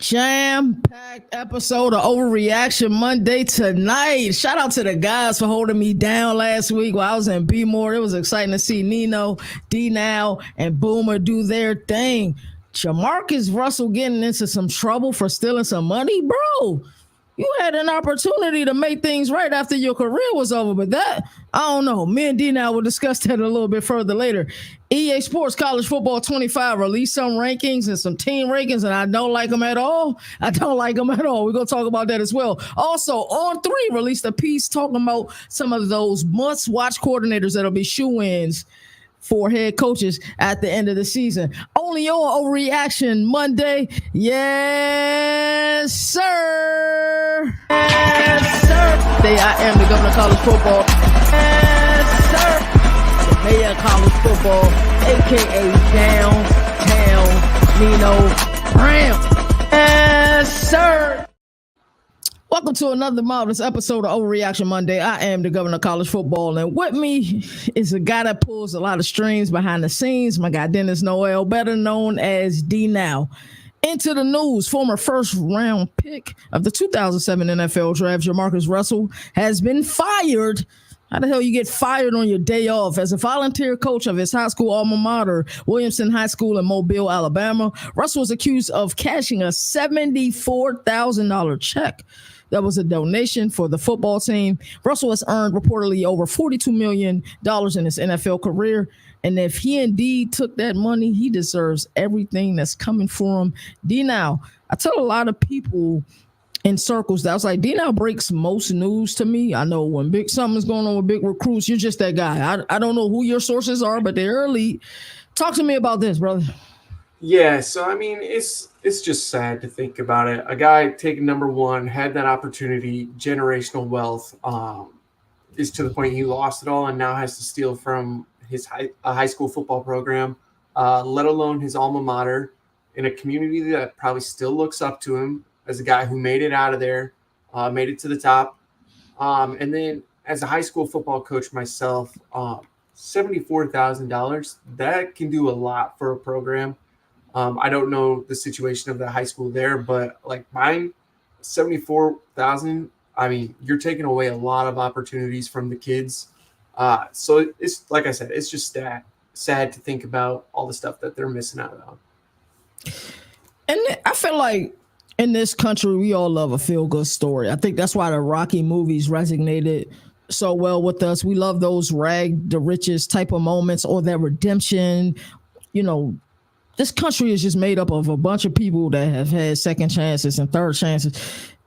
Jam-packed episode of Overreaction Monday tonight. Shout out to the guys for holding me down last week while I was in B-More. It was exciting to see Nino, D-Now, and Boomer do their thing. Jamarcus Russell getting into some trouble for stealing some money? Bro, you had an opportunity to make things right after your career was over, but that, I don't know. Me and D-Now will discuss that a little bit further later. EA Sports College Football 25 released some rankings and some team rankings, and I don't like them at all. We're going to talk about that as well. Also, On3 released a piece talking about some of those must-watch coordinators that'll be shoe-ins for head coaches at the end of the season. Only on Overreaction Monday. Yes, sir. Yes, sir. Today I am the governor of college football. Yes, sir. The mayor of college football, a.k.a. Downtown Nino Brown. Yes, sir. Welcome to another marvelous episode of Overreaction Monday. I am the governor of college football, and with me is a guy that pulls a lot of strings behind the scenes, my guy Dennis Noel, better known as D-Now. Into the news, former first-round pick of the 2007 NFL Draft, Jamarcus Russell, has been fired. How the hell you get fired on your day off? As a volunteer coach of his high school alma mater, Williamson High School in Mobile, Alabama, Russell was accused of cashing a $74,000 check. That was a donation for the football team. Russell has earned reportedly over $42 million in his NFL career. And if he indeed took that money, he deserves everything that's coming for him. D-Now, I tell a lot of people in circles that I was like, D-Now breaks most news to me. I know when something's going on with big recruits, you're just that guy. I don't know who your sources are, but they're elite. Talk to me about this, brother. Yeah, so I mean, it's just sad to think about it. A guy taking number one, had that opportunity, generational wealth, is to the point he lost it all and now has to steal from his high school football program, let alone his alma mater, in a community that probably still looks up to him as a guy who made it out of there, made it to the top. And then as a high school football coach myself, $74,000, that can do a lot for a program. I don't know the situation of the high school there, but like mine, 74,000. I mean, you're taking away a lot of opportunities from the kids. So it's like I said, it's just sad to think about all the stuff that they're missing out on. And I feel like in this country, we all love a feel-good story. I think that's why the Rocky movies resonated so well with us. We love those rag to riches type of moments or that redemption, This country is just made up of a bunch of people that have had second chances and third chances.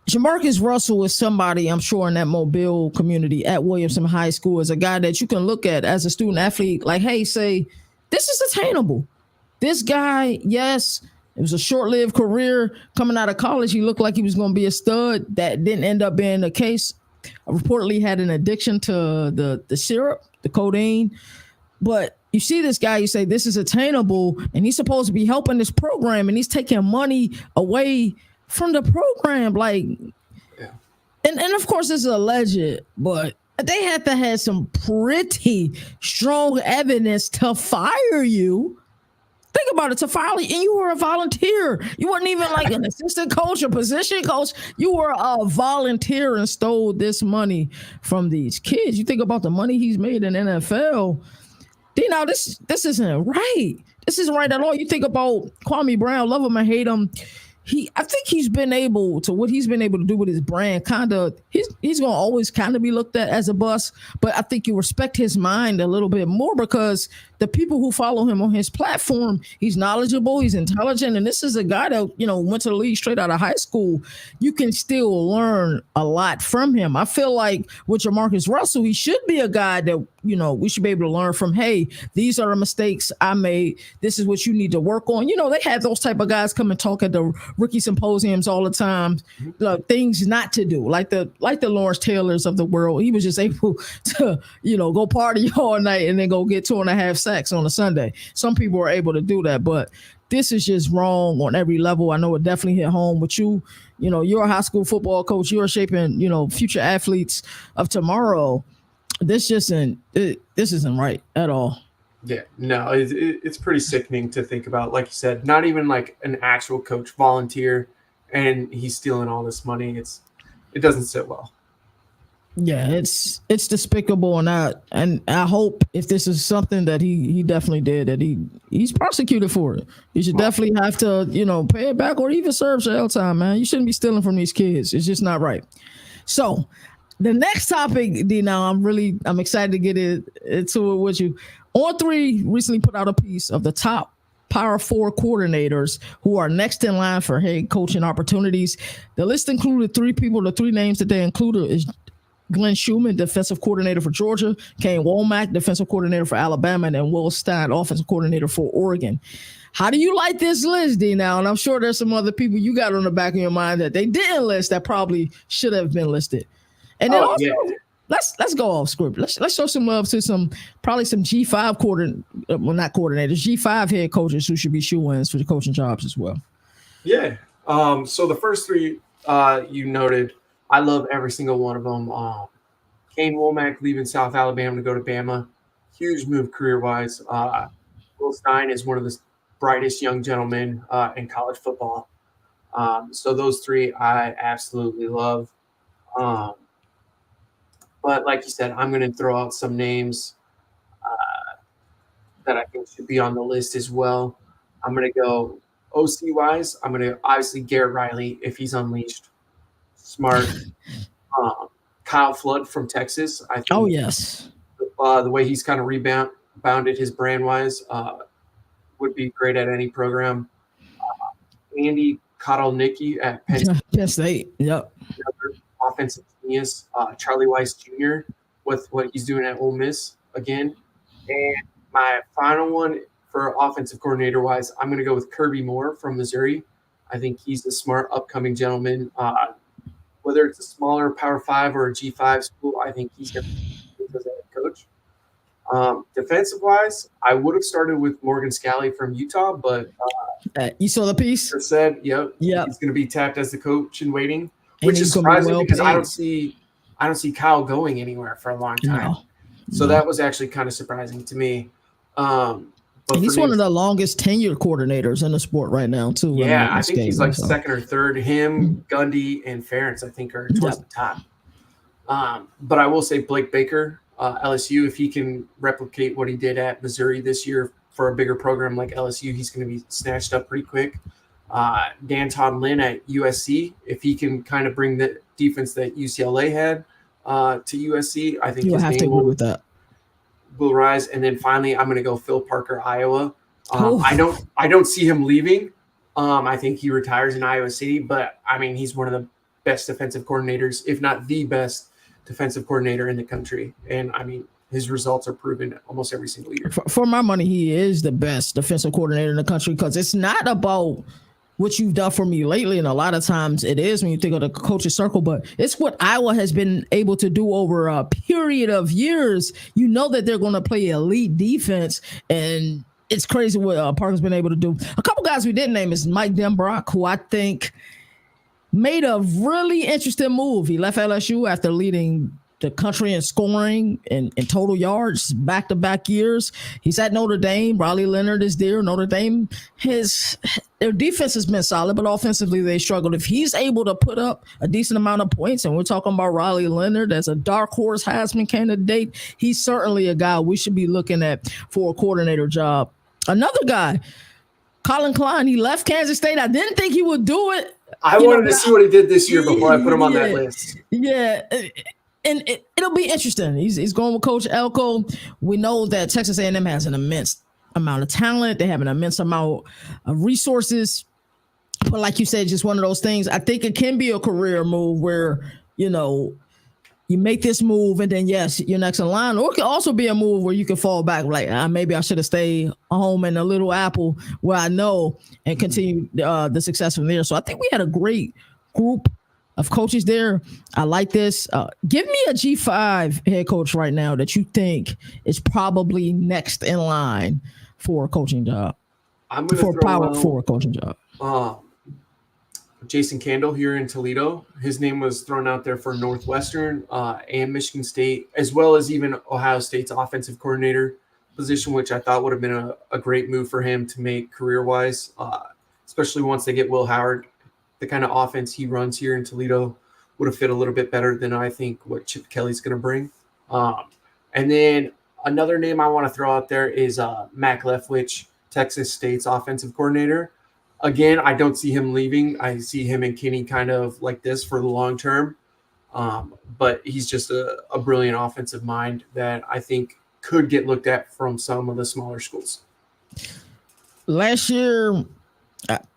Jamarcus Russell is somebody, I'm sure, in that Mobile community at Williamson High School, is a guy that you can look at as a student athlete, like, hey, say, this is attainable. This guy, yes, it was a short-lived career. Coming out of college, he looked like he was going to be a stud. That didn't end up being the case. Reportedly had an addiction to the syrup, the codeine. But you see this guy, you say, this is attainable, and he's supposed to be helping this program, and he's taking money away from the program. Like, yeah. And of course, this is alleged, but they had to have some pretty strong evidence to fire you. Think about it, to fire you, and you were a volunteer. You weren't even like an assistant coach or position coach. You were a volunteer and stole this money from these kids. You think about the money he's made in NFL. D-Now, this isn't right. This isn't right at all. You think about Kwame Brown, love him or hate him. I think he's been able to, what he's been able to do with his brand, kind of, he's going to always kind of be looked at as a bust, but I think you respect his mind a little bit more because the people who follow him on his platform, he's knowledgeable, he's intelligent, and this is a guy that, went to the league straight out of high school. You can still learn a lot from him. I feel like with Jamarcus Russell, he should be a guy that, we should be able to learn from. Hey, these are the mistakes I made. This is what you need to work on. They have those type of guys come and talk at the rookie symposiums all the time, things not to do, like the Lawrence Taylors of the world. He was just able to, go party all night and then go get 2.5 sacks on a Sunday. Some people are able to do that, but this is just wrong on every level. I know it definitely hit home with you. You're a high school football coach. You're shaping, future athletes of tomorrow. This isn't right at all. Yeah, no, it's pretty sickening to think about. Like you said, not even like an actual coach, volunteer. and he's stealing all this money. It doesn't sit well. Yeah, it's despicable, and I hope if this is something that he definitely did, that he's prosecuted for it. He should definitely have to, pay it back or even serve jail time, man. You shouldn't be stealing from these kids. It's just not right. So the next topic, D, now I'm excited to get into it with you. On3 recently put out a piece of the top Power 4 coordinators who are next in line for head coaching opportunities. The list included three people. The three names that they included is Glenn Schumann, defensive coordinator for Georgia, Kane Womack, defensive coordinator for Alabama, and Will Stein, offensive coordinator for Oregon. How do you like this list, D, now? And I'm sure there's some other people you got on the back of your mind that they didn't list that probably should have been listed. And then let's go off script. Let's show some love to some G5 G5 head coaches who should be shoe-ins for the coaching jobs as well. Yeah. So the first three you noted, I love every single one of them. Kane Womack leaving South Alabama to go to Bama. Huge move career-wise. Will Stein is one of the brightest young gentlemen in college football. So those three I absolutely love. But like you said, I'm going to throw out some names that I think should be on the list as well. I'm going to go OC-wise. I'm going to obviously Garrett Riley if he's unleashed. Smart. Kyle Flood from Texas. I think. Oh, yes. The way he's kind of rebounded his brand-wise would be great at any program. Andy Kotelnicki at Penn State. Yep. Another offensive genius. Charlie Weiss Jr. with what he's doing at Ole Miss again. And my final one for offensive coordinator-wise, I'm going to go with Kirby Moore from Missouri. I think he's a smart, upcoming gentleman. Whether it's a smaller Power 5 or a G5 school, I think he's going to be a head coach. Defensive-wise, I would have started with Morgan Scalley from Utah, but you saw the piece? Said, yep. He's going to be tapped as the coach in waiting, which is surprising because I don't see Kyle going anywhere for a long time. So that was actually kind of surprising to me. And he's one of the longest tenured coordinators in the sport right now, too. Yeah, I think he's like second or third. Him, Gundy, and Ferentz, I think, are towards the top. But I will say Blake Baker, LSU, if he can replicate what he did at Missouri this year for a bigger program like LSU, he's going to be snatched up pretty quick. Dan Todd Lynn at USC, if he can kind of bring the defense that UCLA had to USC, I think you'll have to agree with that. Will rise. And then finally, I'm going to go Phil Parker, Iowa. I don't see him leaving. I think he retires in Iowa City, but I mean, he's one of the best defensive coordinators, if not the best defensive coordinator in the country. And I mean, his results are proven almost every single year. For my money, he is the best defensive coordinator in the country because it's not about what you've done for me lately. And a lot of times it is when you think of the coach's circle, but it's what Iowa has been able to do over a period of years. You know that they're going to play elite defense, and it's crazy what Parker's been able to do. A couple guys we didn't name is Mike Denbrock, who I think made a really interesting move. He left LSU after leading the country in scoring and in total yards back-to-back years. He's at Notre Dame. Riley Leonard is there. Notre Dame, their defense has been solid, but offensively they struggled. If he's able to put up a decent amount of points, and we're talking about Riley Leonard as a dark horse Heisman candidate, he's certainly a guy we should be looking at for a coordinator job. Another guy, Colin Klein, he left Kansas State. I didn't think he would do it. I wanted to see what he did this year before I put him on that list. Yeah. And it'll be interesting. He's going with Coach Elko. We know that Texas A&M has an immense amount of talent. They have an immense amount of resources. But like you said, just one of those things. I think it can be a career move where, you make this move and then, yes, you're next in line. Or it can also be a move where you can fall back like, maybe I should have stayed home in a Little Apple where I know and continue the success from there. So I think we had a great group of coaches there. I like this. Give me a G5 head coach right now that you think is probably next in line for a coaching job. I'm going to throw Power 4 coaching job. Jason Candle here in Toledo. His name was thrown out there for Northwestern and Michigan State, as well as even Ohio State's offensive coordinator position, which I thought would have been a great move for him to make career-wise, especially once they get Will Howard the kind of offense he runs here in Toledo would have fit a little bit better than I think what Chip Kelly's going to bring. And then another name I want to throw out there is Mac Leftwich, Texas State's offensive coordinator. Again, I don't see him leaving. I see him and Kenny kind of like this for the long term. But he's just a brilliant offensive mind that I think could get looked at from some of the smaller schools. Last year,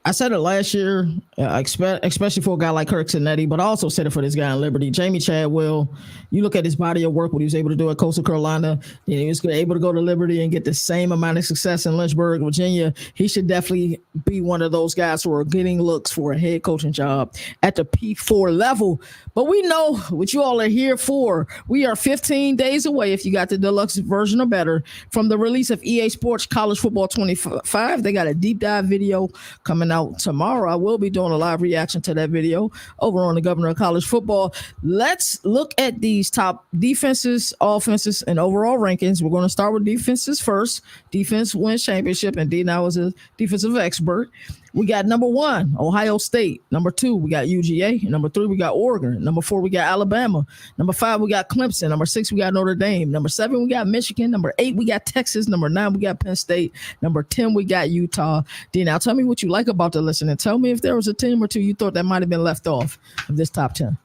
I said it last year, especially for a guy like Kirk Cinetti, but I also said it for this guy in Liberty, Jamie Chadwell. You look at his body of work, what he was able to do at Coastal Carolina. He was able to go to Liberty and get the same amount of success in Lynchburg, Virginia. He should definitely be one of those guys who are getting looks for a head coaching job at the P4 level. But we know what you all are here for. We are 15 days away, if you got the deluxe version or better, from the release of EA Sports College Football 25. They got a deep dive video coming out tomorrow. I will be doing a live reaction to that video over on the Governor of College Football. Let's look at these top defenses, offenses, and overall rankings. We're going to start with defenses first. Defense wins championship, and D now is a defensive expert. We got number 1, Ohio State. Number 2, we got UGA. Number 3, we got Oregon. Number 4, we got Alabama. Number 5, we got Clemson. Number 6, we got Notre Dame. Number 7, we got Michigan. Number 8, we got Texas. Number 9, we got Penn State. Number 10, we got Utah. D, now tell me what you like about the list, and tell me if there was a team or two you thought that might have been left off of this top 10.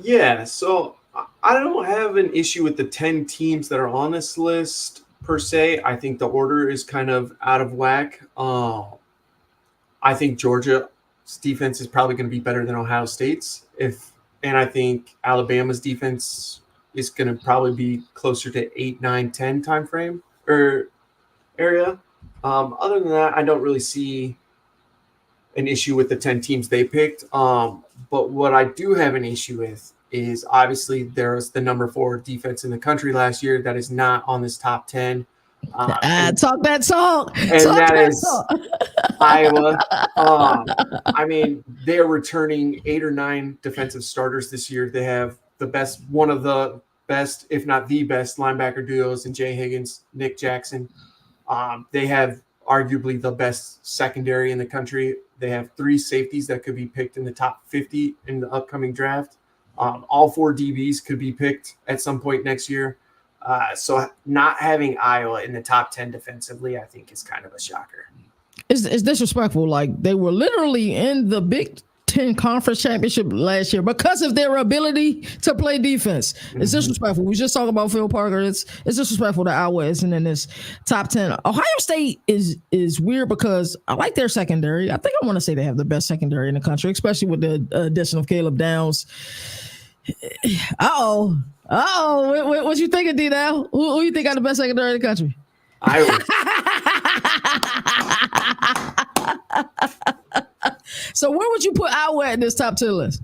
Yeah, so I don't have an issue with the 10 teams that are on this list per se. I think the order is kind of out of whack. I think Georgia's defense is probably going to be better than Ohio State's. And I think Alabama's defense is going to probably be closer to 8, 9, 10 time frame or area. Other than that, I don't really see an issue with the 10 teams they picked. But what I do have an issue with is obviously there was the number 4 defense in the country last year that is not on this top 10. Talk that talk. And talk that is talk. Iowa. I mean, they're returning 8 or 9 defensive starters this year. They have one of the best, if not the best, linebacker duos in Jay Higgins, Nick Jackson. They have arguably the best secondary in the country. They have 3 safeties that could be picked in the top 50 in the upcoming draft. All 4 DBs could be picked at some point next year. So not having Iowa in the top 10 defensively, I think is kind of a shocker. It's disrespectful. Like, they were literally in the Big Ten Conference Championship last year because of their ability to play defense. It's disrespectful. We just talked about Phil Parker. It's disrespectful that Iowa isn't in this top 10. Ohio State is weird because I like their secondary. I think I want to say they have the best secondary in the country, especially with the addition of Caleb Downs. What you thinking, D now? Who you think got the best secondary in the country? So where would you put Iowa at in this top 10 list?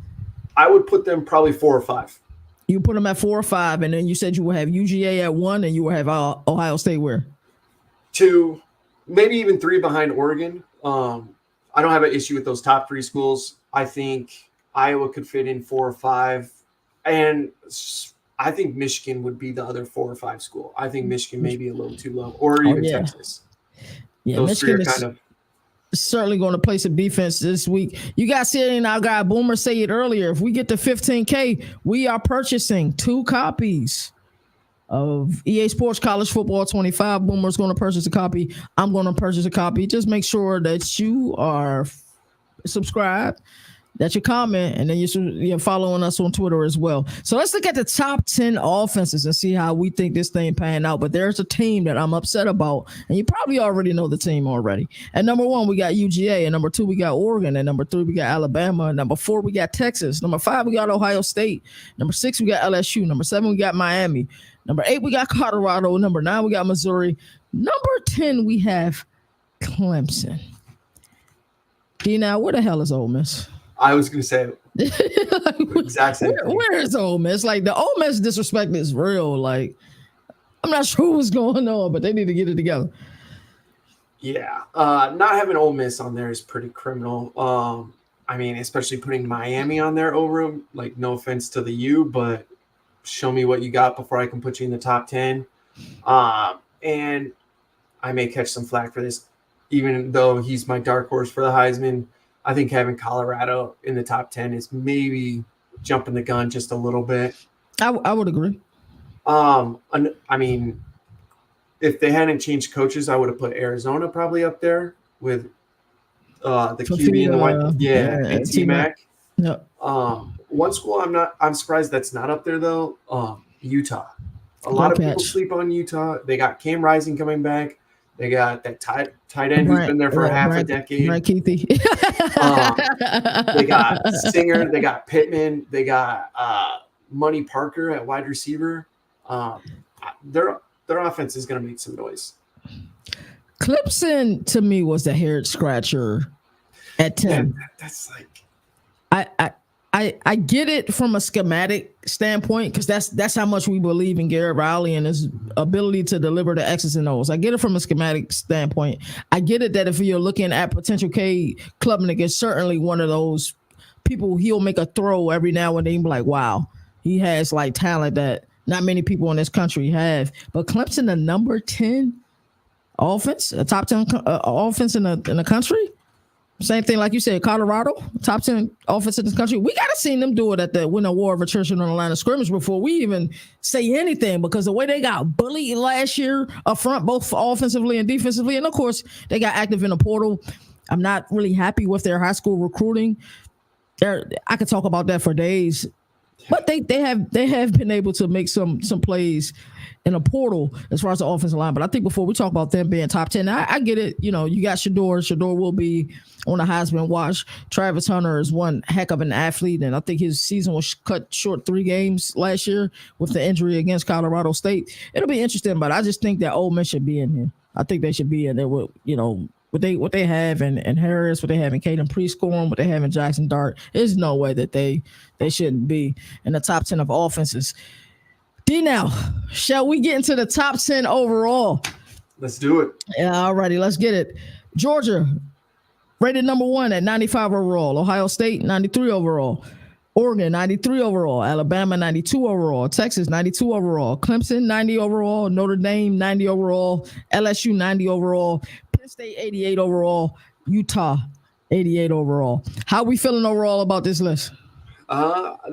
I would put them probably 4 or 5. You put them at 4 or 5, and then you said you would have UGA at 1, and you would have Ohio State where? 2, maybe even 3 behind Oregon. I don't have an issue with those top 3 schools. I think Iowa could fit in 4 or 5, and I think Michigan would be the other 4 or 5 school. I think Michigan may be a little too low, or even Texas. Yeah, those Michigan 3 are kind of certainly going to play some defense this week. You got seeing our guy Boomer say it earlier. If we get to 15K, we are purchasing 2 copies of EA Sports College Football 25. Boomer's going to purchase a copy. I'm going to purchase a copy. Just make sure that you are subscribed, that you comment, and then you're following us on Twitter as well. So let's look at the top 10 offenses and see how we think this thing pan out. But there's a team that I'm upset about, and you probably already know the team already. At number 1, we got UGA. At number 2, we got Oregon. At number 3, we got Alabama. At number 4, we got Texas. Number 5, we got Ohio State. Number 6, we got LSU. Number 7, we got Miami. Number 8, we got Colorado. Number 9, we got Missouri. Number 10, we have Clemson. D, now where the hell is Ole Miss? I was going to say exact same thing. Where is Ole Miss? Like, the Ole Miss disrespect is real. Like, I'm not sure what's going on, but they need to get it together. Yeah, not having Ole Miss on there is pretty criminal. I mean, especially putting Miami on there over them. Like, no offense to the U, but show me what you got before I can put you in the top 10. And I may catch some flack for this, even though he's my dark horse for the Heisman. I think having Colorado in the top 10 is maybe jumping the gun just a little bit. I would agree. I mean, if they hadn't changed coaches, I would have put Arizona probably up there with the QB and the white, and T-Mac. Yeah. One school I'm surprised that's not up there though. Utah. A lot of people sleep on Utah. They got Cam Rising coming back. They got that tight end who's been there for half a decade. Brad Keithy. They got Singer. They got Pittman. They got Money Parker at wide receiver. Their offense is going to make some noise. Clemson to me was the head scratcher at 10. That's like I get it from a schematic standpoint because that's how much we believe in Garrett Riley and his ability to deliver the X's and O's. I get it from a schematic standpoint. I get it that if you're looking at potential Cade Klubnik is certainly one of those people. He'll make a throw every now and then, be like, wow, he has like talent that not many people in this country have. But Clemson, the number 10 offense, a top 10 offense in the country. Same thing, like you said, Colorado, top 10 offense in this country. We got to see them do it at the winter war of attrition on the line of scrimmage before we even say anything, because the way they got bullied last year up front, both offensively and defensively, and of course, they got active in the portal. I'm not really happy with their high school recruiting. I could talk about that for days, but they have been able to make some plays in a portal as far as the offensive line. But I think before we talk about them being top 10, I get it. You know, you got Shador. Shador will be on the Heisman watch. Travis Hunter is one heck of an athlete, and I think his season was cut short 3 games last year with the injury against Colorado State. It'll be interesting, but I just think that Ole Miss should be in here. I think they should be in there with, you know, what they have in Harris, what they have in Caden Prescorn, what they have in Jackson Dart. There's no way that they shouldn't be in the top 10 of offenses. D, now, shall we get into the top 10 overall? Let's do it. Yeah, all righty, let's get it. Georgia, rated number 1 at 95 overall. Ohio State, 93 overall. Oregon, 93 overall. Alabama, 92 overall. Texas, 92 overall. Clemson, 90 overall. Notre Dame, 90 overall. LSU, 90 overall. Penn State, 88 overall. Utah, 88 overall. How are we feeling overall about this list?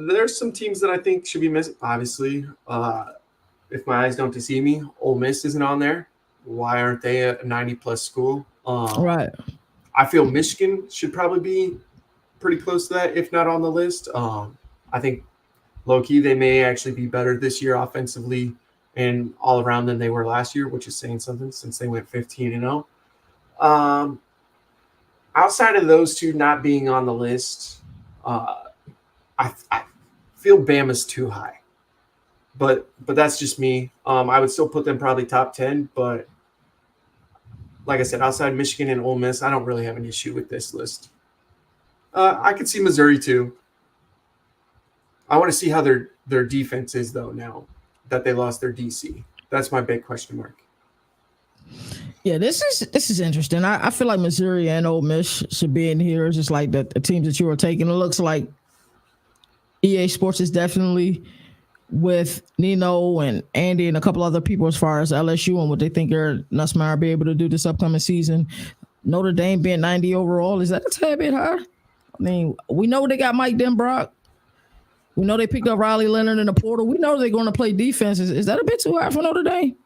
There's some teams that I think should be missing. Obviously, if my eyes don't deceive me, Ole Miss isn't on there. Why aren't they a 90-plus school? Right. I feel Michigan should probably be pretty close to that, if not on the list. I think low-key they may actually be better this year offensively and all around than they were last year, which is saying something since they went 15-0. Outside of those two not being on the list, I feel Bama's too high, but that's just me. I would still put them probably top 10, but like I said, outside Michigan and Ole Miss, I don't really have an issue with this list. I could see Missouri too. I want to see how their defense is though now that they lost their DC. That's my big question mark. Yeah, this is interesting. I feel like Missouri and Ole Miss should be in here, just like the teams that you were taking. It looks like EA Sports is definitely with Nino and Andy and a couple other people as far as LSU and what they think Eric Nussmeier will be able to do this upcoming season. Notre Dame being 90 overall, is that a tad bit high? I mean, we know they got Mike Denbrock. We know they picked up Riley Leonard in the portal. We know they're going to play defense. Is that a bit too high for Notre Dame?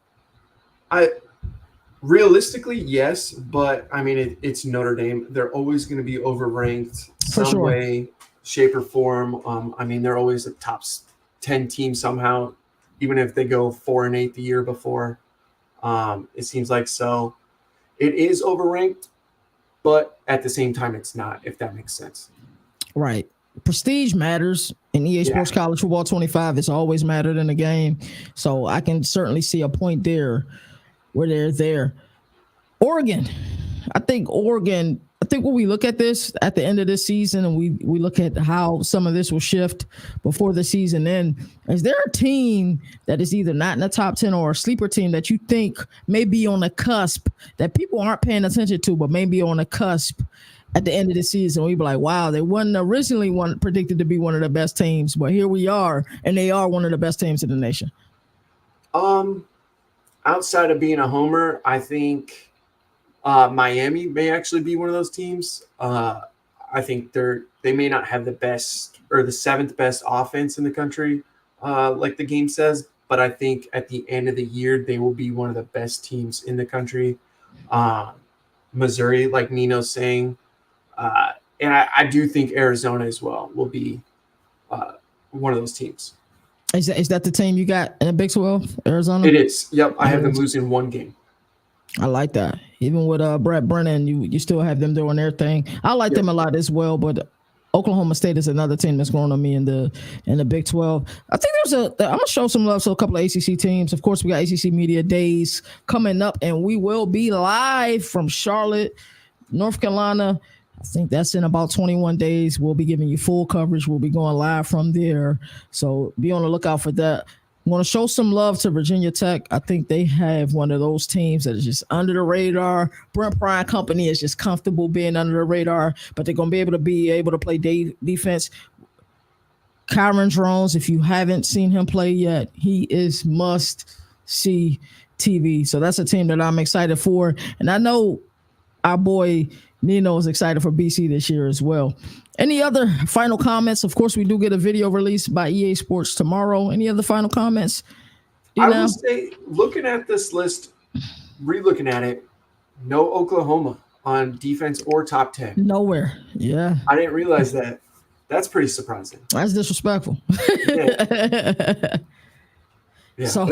Realistically, yes, but I mean, it's Notre Dame. They're always going to be overranked some way, shape, or form. I mean, they're always a top 10 team somehow, even if they go 4-8 the year before. It seems like so. It is overranked, but at the same time, it's not, if that makes sense. Right. Prestige matters in EA Sports College Football 25. It's always mattered in the game. So I can certainly see a point there where they're there. Oregon. I think when we look at this at the end of this season and we look at how some of this will shift before the season end, is there a team that is either not in the top 10 or a sleeper team that you think may be on the cusp that people aren't paying attention to, but may be on the cusp at the end of the season? We'd be like, wow, they wasn't originally predicted to be one of the best teams, but here we are, and they are one of the best teams in the nation. Outside of being a homer, I think Miami may actually be one of those teams. I think they may not have the best or the seventh best offense in the country, like the game says, but I think at the end of the year they will be one of the best teams in the country. Missouri, like Nino's saying, and I do think Arizona as well will be one of those teams. Is that the team you got in the Big 12, Arizona? It is. Yep, I have them losing one game. I like that. Even with Brett Brennan, you still have them doing their thing. I like them a lot as well, but Oklahoma State is another team that's growing on me in the Big 12. I think I'm gonna show some love to a couple of ACC teams. Of course, we got ACC Media Days coming up, and we will be live from Charlotte, North Carolina. I think that's in about 21 days. We'll be giving you full coverage. We'll be going live from there. So be on the lookout for that. I'm going to show some love to Virginia Tech. I think they have one of those teams that is just under the radar. Brent Pry Company is just comfortable being under the radar, but they're going to be able to play defense. Kyron Drones, if you haven't seen him play yet, he is must-see TV. So that's a team that I'm excited for. And I know our boy Nino is excited for BC this year as well. Any other final comments? Of course, we do get a video released by EA Sports tomorrow. Any other final comments? I would say, looking at this list, re-looking at it, no Oklahoma on defense or top 10. Nowhere. Yeah. I didn't realize that. That's pretty surprising. That's disrespectful. Yeah, so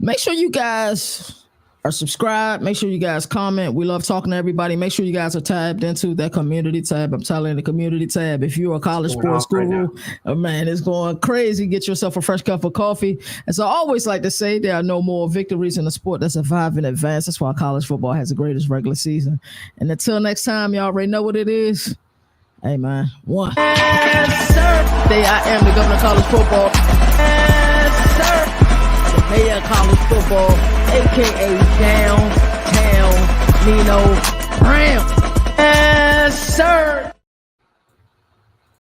make sure you guys are subscribed. Make sure you guys comment. We love talking to everybody. Make sure you guys are tabbed into that community tab. I'm telling you, the community tab. If you're a college sports guru, man, it's going crazy. Get yourself a fresh cup of coffee. And so I always like to say there are no more victories in the sport that survive in advance. That's why college football has the greatest regular season. And until next time, y'all already know what it is. Hey, man. One. Yes, sir. Today I am the governor of college football. Yes, sir. Mayor of college football, a.k.a. Downtown Nino Brown. Yes, sir.